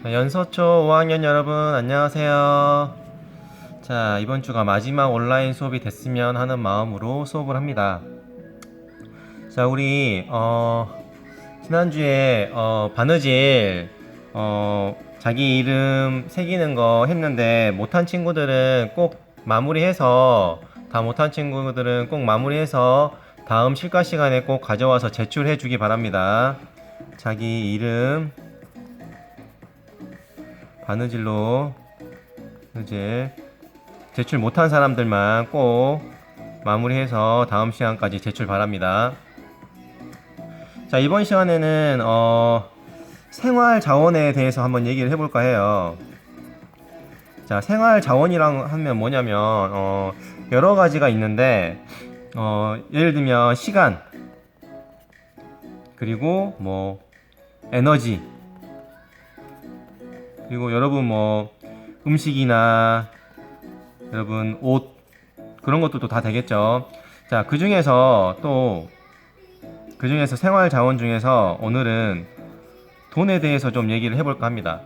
연서초 5학년 여러분 안녕하세요. 자, 이번 주가 마지막 온라인 수업이 됐으면 하는 마음으로 수업을 합니다. 자, 우리 지난주에 바느질 자기 이름 새기는 거 했는데 못한 친구들은 꼭 마무리해서 다 못한 친구들은 꼭 마무리해서 다음 실가 시간에 꼭 가져와서 제출해 주기 바랍니다. 자기 이름 바느질로 이제 제출 못한 사람들만 꼭 마무리해서 다음 시간까지 제출 바랍니다. 자, 이번 시간에는 생활 자원에 대해서 한번 얘기를 해볼까 해요. 자, 생활 자원이랑 하면 뭐냐면 여러 가지가 있는데 예를 들면 시간, 그리고 뭐 에너지, 그리고 여러분 뭐 음식이나 여러분 옷, 그런 것도 다 되겠죠. 자, 그 중에서 생활 자원 중에서 오늘은 돈에 대해서 좀 얘기를 해볼까 합니다.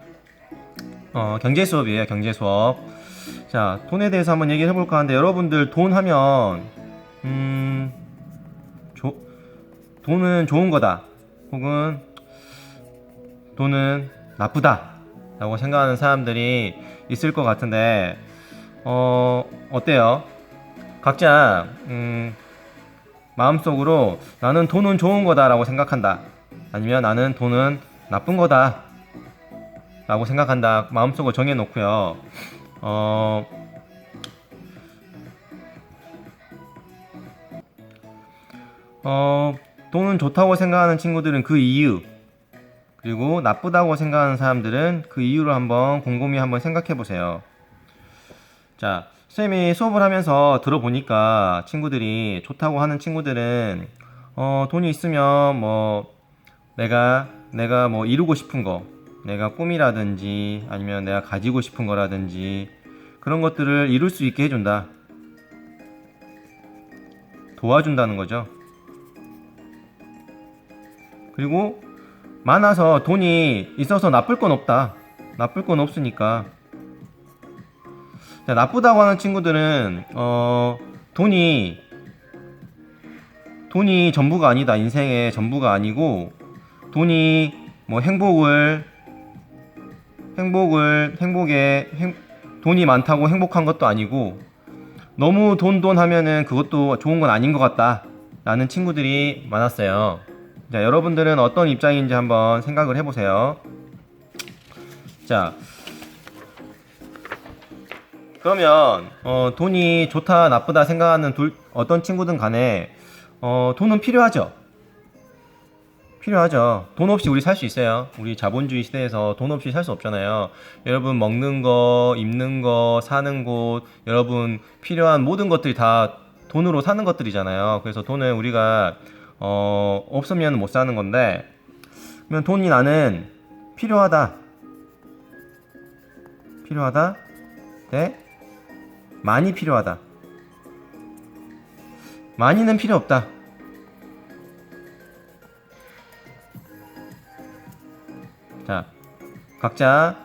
경제 수업이에요, 경제 수업. 자, 돈에 대해서 한번 얘기를 해볼까 하는데, 여러분들 돈 하면 음, 돈은 좋은 거다, 혹은 돈은 나쁘다 라고 생각하는 사람들이 있을 것 같은데, 어때요? 각자 마음속으로 나는 돈은 좋은 거다 라고 생각한다, 아니면 나는 돈은 나쁜 거다 라고 생각한다, 마음속으로 정해놓고요. 어, 돈은 좋다고 생각하는 친구들은 그 이유, 그리고 나쁘다고 생각하는 사람들은 그 이유를 한번 곰곰이 한번 생각해 보세요. 자, 쌤이 수업을 하면서 들어보니까 친구들이 좋다고 하는 친구들은 돈이 있으면 뭐 내가 뭐 이루고 싶은 거, 내가 꿈이라든지 아니면 내가 가지고 싶은 거라든지 그런 것들을 이룰 수 있게 해준다, 도와준다는 거죠. 그리고 많아서 돈이 있어서 나쁠 건 없다, 나쁠 건 없으니까. 자, 나쁘다고 하는 친구들은 돈이 전부가 아니다, 인생의 전부가 아니고, 돈이 뭐 돈이 많다고 행복한 것도 아니고, 너무 돈 하면은 그것도 좋은 건 아닌 것 같다 라는 친구들이 많았어요. 자, 여러분들은 어떤 입장인지 한번 생각을 해보세요. 자, 그러면 돈이 좋다 나쁘다 생각하는 어떤 친구든 간에 돈은 필요하죠. 필요하죠. 돈 없이 우리 살 수 있어요. 우리 자본주의 시대에서 돈 없이 살 수 없잖아요. 여러분 먹는 거, 입는 거, 사는 곳, 여러분 필요한 모든 것들이 다 돈으로 사는 것들이잖아요. 그래서 돈은 우리가 없으면 못 사는 건데, 그러면 돈이 나는 필요하다. 필요하다. 네? 많이 필요하다. 많이는 필요 없다. 자, 각자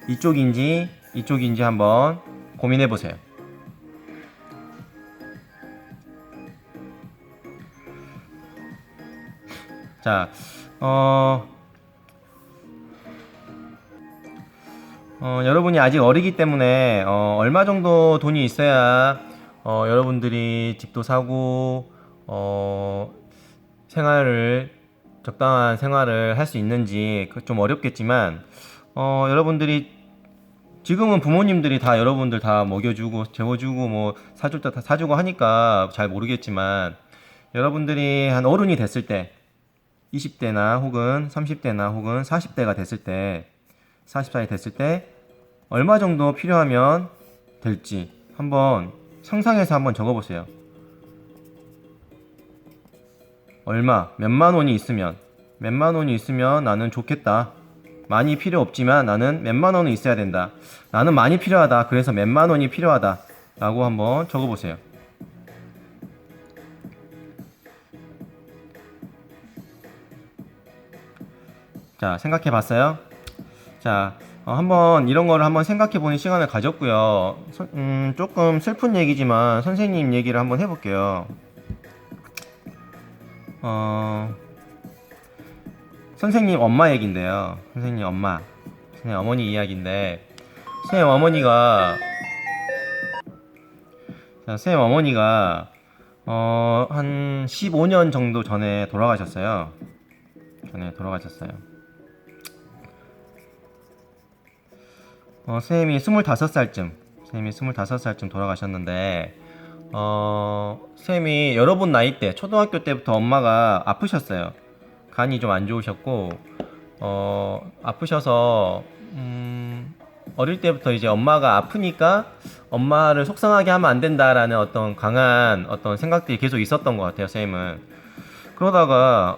이쪽인지 한번 고민해 보세요. 자, 여러분이 아직 어리기 때문에 얼마 정도 돈이 있어야 여러분들이 집도 사고 생활을 적당한 생활을 할 수 있는지 좀 어렵겠지만, 여러분들이 지금은 부모님들이 다 여러분들 다 먹여주고 재워주고 뭐 사줄 때 다 사주고 하니까 잘 모르겠지만, 여러분들이 한 어른이 됐을 때, 20대나 혹은 30대나 혹은 40대가 됐을 때, 40살이 됐을 때 얼마 정도 필요하면 될지 한번 상상해서 한번 적어보세요. 몇만 원이 있으면 나는 좋겠다. 많이 필요 없지만 나는 몇만 원은 있어야 된다. 나는 많이 필요하다. 그래서 몇만 원이 필요하다. 라고 한번 적어보세요. 자, 생각해 봤어요? 자, 한번 이런 거를 한번 생각해 보는 시간을 가졌고요. 조금 슬픈 얘기지만 선생님 얘기를 한번 해볼게요. 선생님 엄마 얘긴데요. 선생님 엄마, 선생님 어머니 이야기인데, 선생님 어머니가 한 15년 정도 전에 돌아가셨어요. 선생님이 25살쯤 돌아가셨는데, 선생님이 여러분 나이 때, 초등학교 때부터 엄마가 아프셨어요. 간이 좀 안 좋으셨고, 아프셔서, 어릴 때부터 이제 엄마가 아프니까 엄마를 속상하게 하면 안 된다라는 어떤 강한 어떤 생각들이 계속 있었던 것 같아요, 선생님은. 그러다가,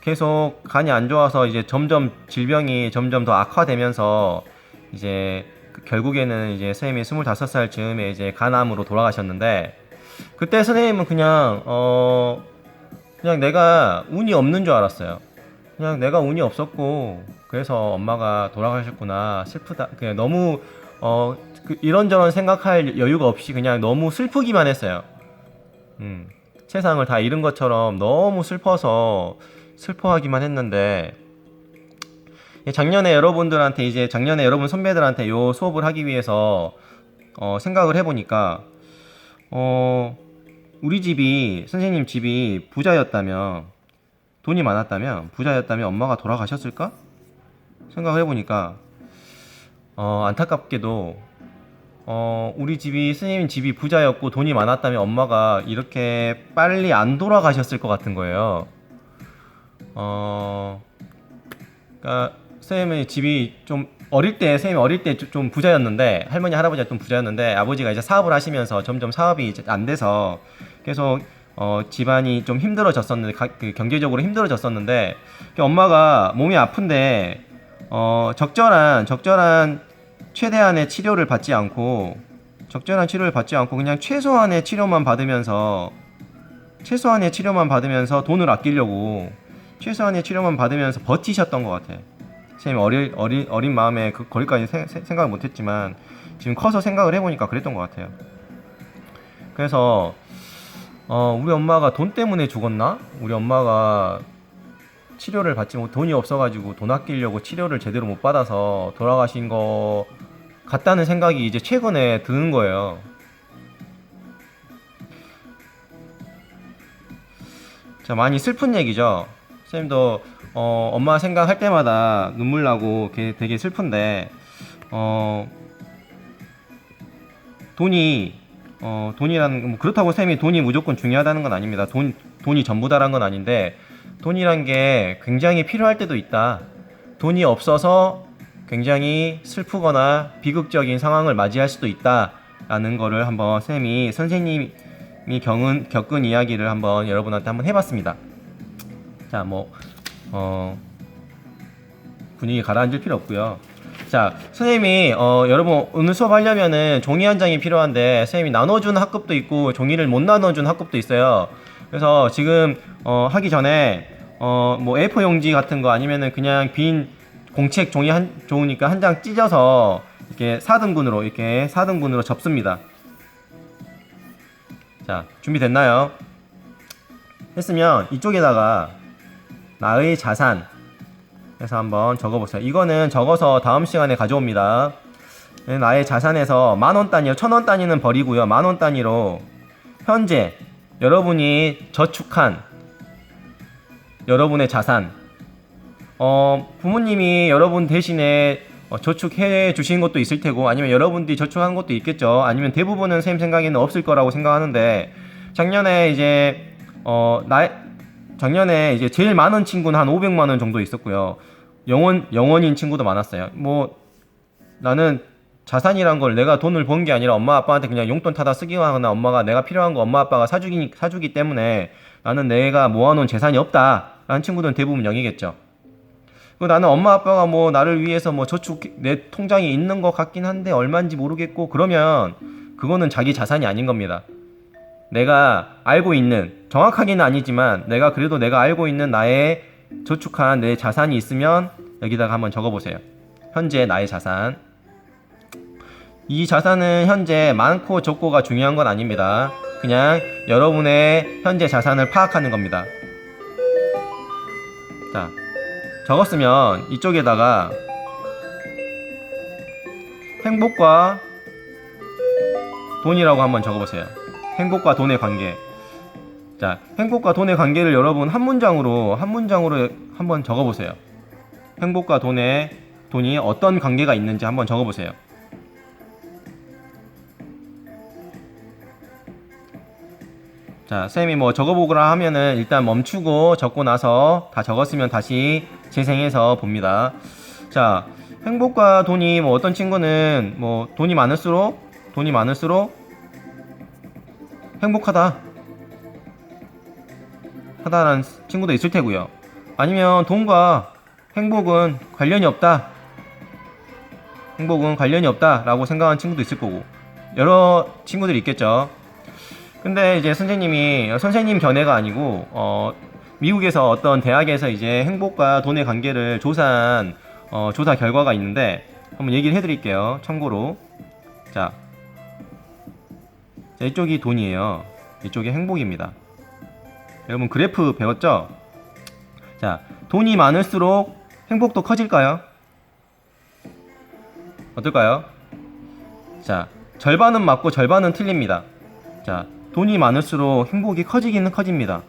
계속 간이 안 좋아서 이제 점점 질병이 점점 더 악화되면서 이제 결국에는 이제 선생님이 25살 즈음에 이제 간암으로 돌아가셨는데, 그때 선생님은 그냥 내가 운이 없는 줄 알았어요. 그냥 내가 운이 없었고 그래서 엄마가 돌아가셨구나, 슬프다, 그냥 너무 이런저런 생각할 여유가 없이 그냥 너무 슬프기만 했어요. 세상을 다 잃은 것처럼 너무 슬퍼하기만 했는데, 작년에 여러분 선배들한테 요 수업을 하기 위해서 생각을 해보니까, 우리 집이, 선생님 집이 돈이 많았다면, 부자였다면 엄마가 돌아가셨을까? 생각을 해보니까, 안타깝게도, 우리 집이, 선생님 집이 부자였고 돈이 많았다면 엄마가 이렇게 빨리 안 돌아가셨을 것 같은 거예요. 그러니까 선생님의 집이 선생님이 어릴 때 좀 부자였는데, 할머니 할아버지가 좀 부자였는데, 아버지가 이제 사업을 하시면서 점점 사업이 이제 안 돼서 계속 집안이 좀 힘들어졌었는데, 경제적으로 힘들어졌었는데, 엄마가 몸이 아픈데 적절한 최대한의 치료를 받지 않고 그냥 최소한의 치료만 받으면서 돈을 아끼려고 최소한의 치료만 받으면서 버티셨던 것 같아. 선생님이 어린 마음에 거기까지 생각을 못했지만 지금 커서 생각을 해보니까 그랬던 것 같아요. 그래서 우리 엄마가 돈 때문에 죽었나? 우리 엄마가 치료를 받지 못, 돈이 없어가지고 돈 아끼려고 치료를 제대로 못 받아서 돌아가신 거 같다는 생각이 이제 최근에 드는 거예요. 자, 많이 슬픈 얘기죠. 선생님도 엄마 생각할 때마다 눈물 나고 되게 슬픈데, 돈이라는, 그렇다고 쌤이 돈이 무조건 중요하다는 건 아닙니다. 돈이 전부다라는 건 아닌데, 돈이란 게 굉장히 필요할 때도 있다. 돈이 없어서 굉장히 슬프거나 비극적인 상황을 맞이할 수도 있다라는 거를 한번 선생님이 겪은 이야기를 한번 여러분한테 한번 해봤습니다. 자, 분위기 가라앉을 필요 없고요. 자, 선생님이 여러분 오늘 수업하려면은 종이 한 장이 필요한데, 선생님이 나눠준 학급도 있고 종이를 못 나눠준 학급도 있어요. 그래서 지금 하기 전에 A4 용지 같은 거 아니면은 그냥 빈 공책 종이 좋으니까 한 장 찢어서 이렇게 4등분으로 접습니다. 자, 준비됐나요? 했으면 이쪽에다가 나의 자산 해서 한번 적어보세요. 이거는 적어서 다음 시간에 가져옵니다. 나의 자산에서 만원 단위로, 1000원 단위는 버리고요. 만원 단위로 현재 여러분이 저축한 여러분의 자산, 부모님이 여러분 대신에 저축해 주신 것도 있을 테고, 아니면 여러분들이 저축한 것도 있겠죠. 아니면 대부분은 선생님 생각에는 없을 거라고 생각하는데, 작년에 이제 제일 많은 친구는 한 500만원 정도 있었고요. 영원인 친구도 많았어요. 나는 자산이란 걸 내가 돈을 번 게 아니라 엄마 아빠한테 그냥 용돈 타다 쓰기만 하거나, 엄마가 내가 필요한 거 엄마 아빠가 사주기 때문에 나는 내가 모아놓은 재산이 없다 라는 친구들은 대부분 0이겠죠. 그리고 나는 엄마 아빠가 나를 위해서 저축, 내 통장에 있는 것 같긴 한데 얼마인지 모르겠고, 그러면 그거는 자기 자산이 아닌 겁니다. 내가 알고 있는, 정확하게는 아니지만 내가 알고 있는 나의 저축한 내 자산이 있으면 여기다가 한번 적어보세요. 현재 나의 자산. 이 자산은 현재 많고 적고가 중요한 건 아닙니다. 그냥 여러분의 현재 자산을 파악하는 겁니다. 자, 적었으면 이쪽에다가 행복과 돈이라고 한번 적어보세요. 행복과 돈의 관계. 자, 행복과 돈의 관계를 여러분 한 문장으로 한번 적어보세요. 행복과 돈이 어떤 관계가 있는지 한번 적어보세요. 자, 쌤이 뭐 적어보거라 하면은 일단 멈추고 적고 나서 다 적었으면 다시 재생해서 봅니다. 자, 행복과 돈이 뭐 어떤 친구는 뭐 돈이 많을수록 하다라는 친구도 있을 테고요. 아니면 돈과 행복은 관련이 없다라고 생각하는 친구도 있을 거고, 여러 친구들이 있겠죠. 근데 이제 선생님 견해가 아니고 미국에서 어떤 대학에서 이제 행복과 돈의 관계를 조사한 조사 결과가 있는데 한번 얘기를 해드릴게요. 참고로. 자, 이쪽이 돈이에요. 이쪽이 행복입니다. 여러분 그래프 배웠죠? 자, 돈이 많을수록 행복도 커질까요? 어떨까요? 자, 절반은 맞고 절반은 틀립니다. 자, 돈이 많을수록 행복이 커지기는 커집니다.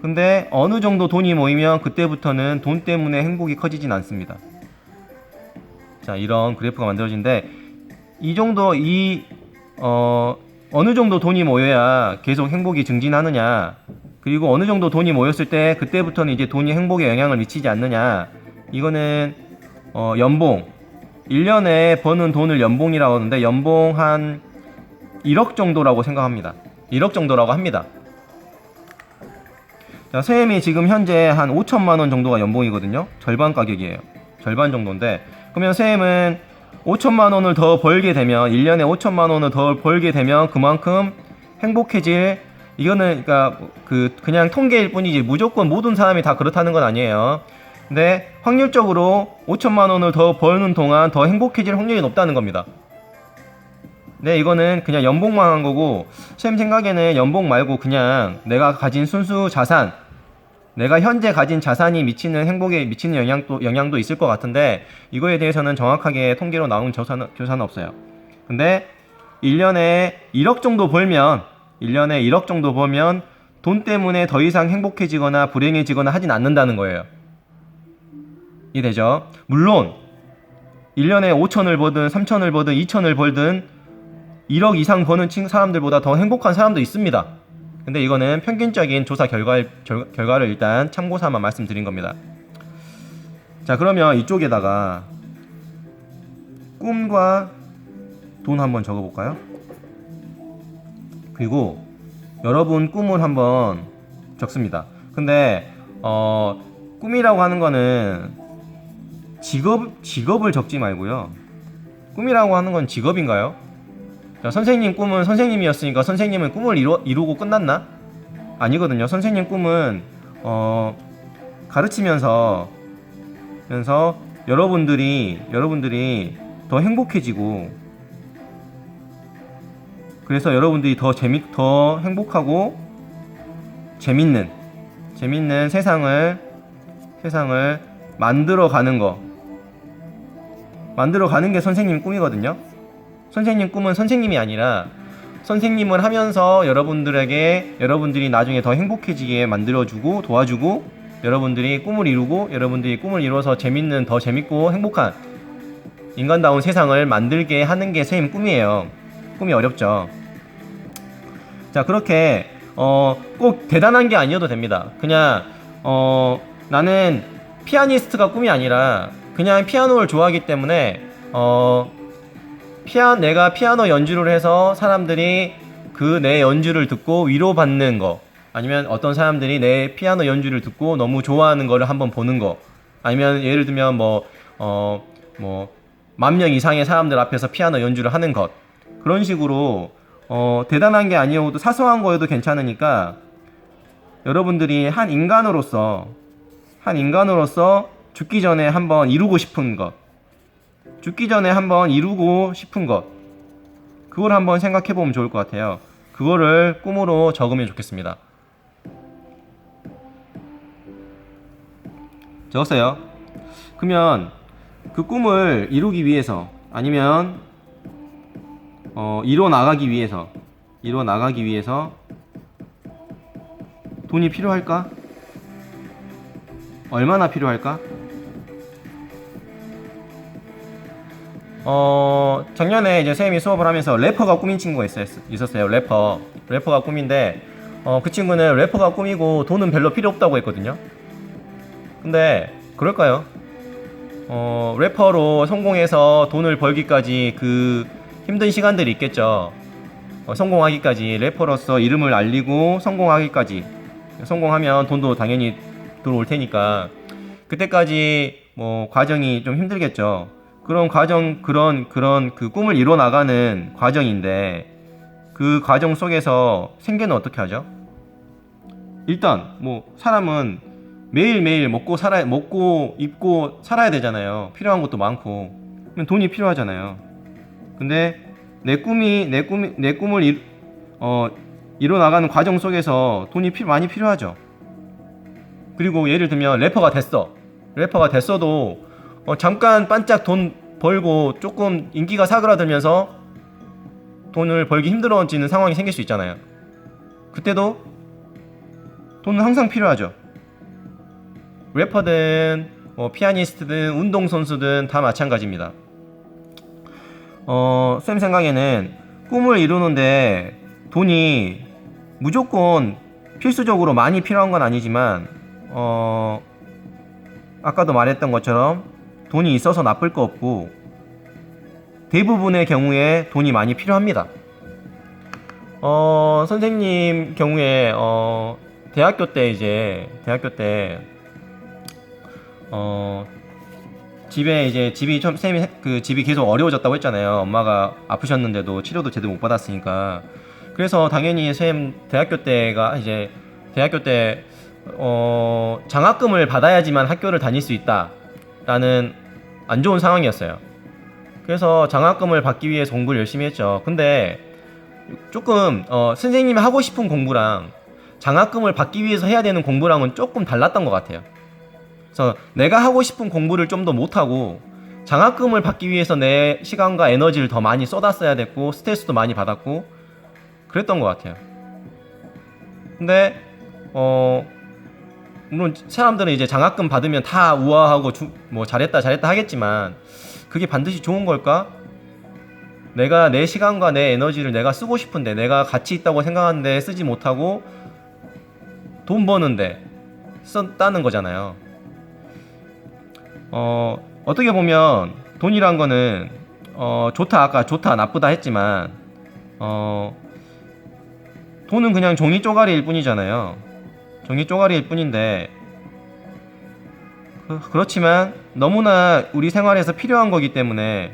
근데 어느 정도 돈이 모이면 그때부터는 돈 때문에 행복이 커지진 않습니다. 자, 이런 그래프가 만들어진데 어느 정도 돈이 모여야 계속 행복이 증진하느냐, 그리고 어느 정도 돈이 모였을 때 그때부터는 이제 돈이 행복에 영향을 미치지 않느냐, 이거는 연봉 1년에 버는 돈을 연봉이라고 하는데 연봉 한 1억 정도라고 생각합니다. 1억 정도라고 합니다. 자, 쌤이 지금 현재 한 5천만 원 정도가 연봉이거든요. 절반 가격이에요. 절반 정도인데, 그러면 쌤은 5천만 원을 더 벌게 되면, 1년에 5천만 원을 더 벌게 되면 그만큼 행복해질, 이거는 그러니까 그냥 통계일 뿐이지 무조건 모든 사람이 다 그렇다는 건 아니에요. 근데 확률적으로 5천만 원을 더 버는 동안 더 행복해질 확률이 높다는 겁니다. 네, 이거는 그냥 연봉만 한 거고, 쌤 생각에는 연봉 말고 그냥 내가 가진 순수 자산, 내가 현재 가진 자산이 미치는 행복에 미치는 영향도 있을 것 같은데, 이거에 대해서는 정확하게 통계로 나온 조사는 없어요. 근데 1년에 1억 정도 벌면 돈 때문에 더 이상 행복해지거나 불행해지거나 하진 않는다는 거예요. 이해되죠? 물론 1년에 5천을 벌든 3천을 벌든 2천을 벌든 1억 이상 버는 사람들보다 더 행복한 사람도 있습니다. 근데 이거는 평균적인 조사 결과를 일단 참고 삼아 말씀드린 겁니다. 자, 그러면 이쪽에다가 꿈과 돈 한번 적어볼까요? 그리고 여러분 꿈을 한번 적습니다. 근데 꿈이라고 하는 거는 직업을 적지 말고요. 꿈이라고 하는 건 직업인가요? 자, 선생님 꿈은 선생님이었으니까 선생님은 꿈을 이루고 끝났나? 아니거든요. 선생님 꿈은 가르치면서 여러분들이 더 행복해지고, 그래서 여러분들이 더 행복하고 재밌는 세상을 만들어가는 게 선생님 꿈이거든요. 선생님 꿈은 선생님이 아니라 선생님을 하면서 여러분들이 나중에 더 행복해지게 만들어주고 도와주고, 여러분들이 꿈을 이루어서 더 재밌고 행복한 인간다운 세상을 만들게 하는 게 선생님 꿈이에요. 꿈이 어렵죠. 자, 그렇게 꼭 대단한 게 아니어도 됩니다. 그냥 나는 피아니스트가 꿈이 아니라 그냥 피아노를 좋아하기 때문에 내가 피아노 연주를 해서 사람들이 내 연주를 듣고 위로받는 거, 아니면 어떤 사람들이 내 피아노 연주를 듣고 너무 좋아하는 거를 한번 보는 거, 아니면 예를 들면 10,000명 이상의 사람들 앞에서 피아노 연주를 하는 것, 그런 식으로 대단한 게 아니어도 사소한 거여도 괜찮으니까 여러분들이 한 인간으로서 죽기 전에 한번 이루고 싶은 것, 죽기 전에 한번 이루고 싶은 것, 그걸 한번 생각해 보면 좋을 것 같아요. 그거를 꿈으로 적으면 좋겠습니다. 적었어요. 그러면 그 꿈을 이루기 위해서, 아니면 이뤄 나가기 위해서 돈이 필요할까? 얼마나 필요할까? 작년에 이제 쌤이 수업을 하면서 래퍼가 꿈인 친구가 있었어요. 래퍼가 꿈인데, 그 친구는 래퍼가 꿈이고 돈은 별로 필요 없다고 했거든요. 근데 그럴까요? 래퍼로 성공해서 돈을 벌기까지 그 힘든 시간들이 있겠죠. 성공하기까지, 래퍼로서 이름을 알리고 성공하기까지, 성공하면 돈도 당연히 들어올 테니까 그때까지 뭐 과정이 좀 힘들겠죠. 그런 과정, 그런 그 꿈을 이뤄 나가는 과정인데, 그 과정 속에서 생계는 어떻게 하죠? 일단 뭐 사람은 매일매일 먹고 입고 살아야 되잖아요. 필요한 것도 많고. 그럼 돈이 필요하잖아요. 근데 내 꿈을 이뤄 나가는 과정 속에서 돈이 많이 필요하죠. 그리고 예를 들면 래퍼가 됐어도 잠깐 반짝 돈 벌고 조금 인기가 사그라들면서 돈을 벌기 힘들어지는 상황이 생길 수 있잖아요. 그때도 돈은 항상 필요하죠. 래퍼든 피아니스트든 운동선수든 다 마찬가지입니다. 쌤 생각에는 꿈을 이루는데 돈이 무조건 필수적으로 많이 필요한 건 아니지만, 아까도 말했던 것처럼 돈이 있어서 나쁠 거 없고 대부분의 경우에 돈이 많이 필요합니다. 선생님 경우에 대학교 때 집이 계속 어려워졌다고 했잖아요. 엄마가 아프셨는데도 치료도 제대로 못 받았으니까. 그래서 당연히 대학교 때 장학금을 받아야지만 학교를 다닐 수 있다라는 안 좋은 상황이었어요. 그래서 장학금을 받기 위해서 공부를 열심히 했죠. 근데 조금 선생님이 하고 싶은 공부랑 장학금을 받기 위해서 해야 되는 공부랑은 조금 달랐던 것 같아요. 그래서 내가 하고 싶은 공부를 좀 더 못하고 장학금을 받기 위해서 내 시간과 에너지를 더 많이 쏟았어야 됐고 스트레스도 많이 받았고 그랬던 것 같아요. 근데 물론 사람들은 이제 장학금 받으면 다 우아하고 뭐 잘했다 하겠지만, 그게 반드시 좋은 걸까? 내가 내 시간과 내 에너지를 내가 쓰고 싶은데, 내가 가치 있다고 생각하는데 쓰지 못하고 돈 버는데 썼다는 거잖아요. 어떻게 보면 돈이란 거는 아까 좋다 나쁘다 했지만 돈은 그냥 종이 쪼가리일 뿐이잖아요. 종이 쪼가리일 뿐인데, 그렇지만 너무나 우리 생활에서 필요한 거기 때문에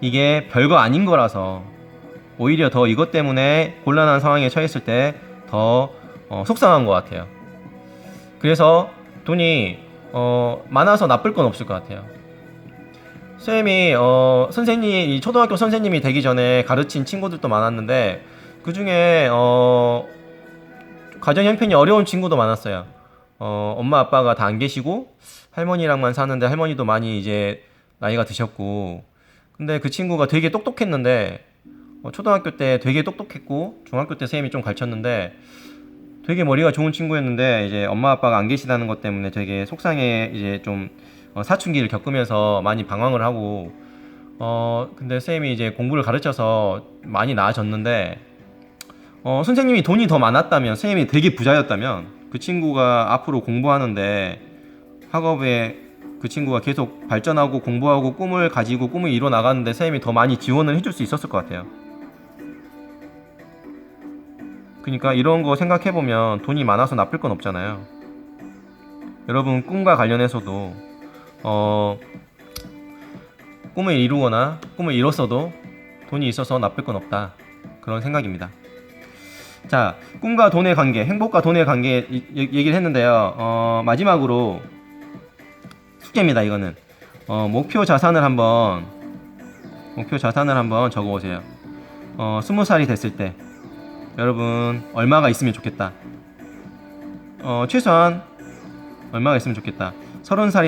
이게 별거 아닌 거라서 오히려 더 이것 때문에 곤란한 상황에 처했을 때 더 속상한 것 같아요. 그래서 돈이 많아서 나쁠 건 없을 것 같아요. 쌤이 초등학교 선생님이 되기 전에 가르친 친구들도 많았는데, 그 중에 가정 형편이 어려운 친구도 많았어요. 엄마 아빠가 다 안 계시고 할머니랑만 사는데, 할머니도 많이 이제 나이가 드셨고, 근데 그 친구가 되게 똑똑했는데, 초등학교 때 되게 똑똑했고 중학교 때 쌤이 좀 가르쳤는데 되게 머리가 좋은 친구였는데, 이제 엄마 아빠가 안 계시다는 것 때문에 되게 속상해, 이제 좀 사춘기를 겪으면서 많이 방황을 하고, 근데 쌤이 이제 공부를 가르쳐서 많이 나아졌는데, 선생님이 돈이 더 많았다면, 선생님이 되게 부자였다면 그 친구가 앞으로 공부하는데, 학업에 그 친구가 계속 발전하고 공부하고 꿈을 가지고 꿈을 이뤄 나가는데 선생님이 더 많이 지원을 해줄 수 있었을 것 같아요. 그러니까 이런 거 생각해보면 돈이 많아서 나쁠 건 없잖아요. 여러분 꿈과 관련해서도 꿈을 이루거나 꿈을 이뤘어도 돈이 있어서 나쁠 건 없다, 그런 생각입니다. 자, 꿈과 돈의 관계, 행복과 돈의 관계 얘기를 했는데요. 마지막으로 숙제입니다. 이거는 목표 자산을 한번 적어보세요. 20살이 됐을 때 여러분 얼마가 있으면 좋겠다. 최소한 얼마가 있으면 좋겠다. 30살이